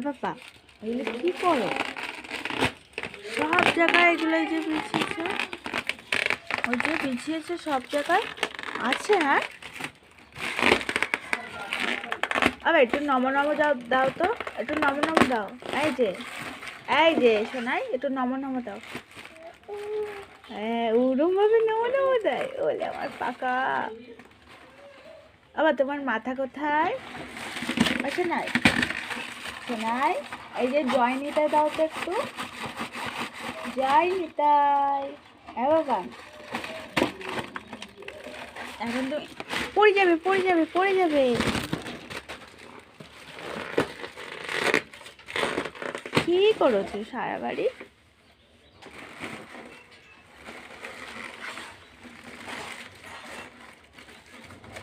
বাবা এগুলো কি করো? সব জায়গায় এগুলো এই যে বিছিয়েছে, ওই যে বিছিয়েছে সব জায়গায় আছে। হ্যাঁ আবার একটু নমো নমো দাও, দাও তো একটু নমো নমো দাও। এই যে শোনাই, একটু নমো নমো দাও। হ্যাঁ ওরম ভাবে নমো নমো দেয়। ওলে আমার পাকা। আবার তোমার মাথা কোথায়? শোনাই শোনাই, এই যে জয় নিতাই দাও তো একটু, জয় নিতাই। হ্যাঁ বাবা এখন তো পড়ে যাবে পড়ে যাবে পড়ে যাবে। কি করেছো সারা বাড়ি?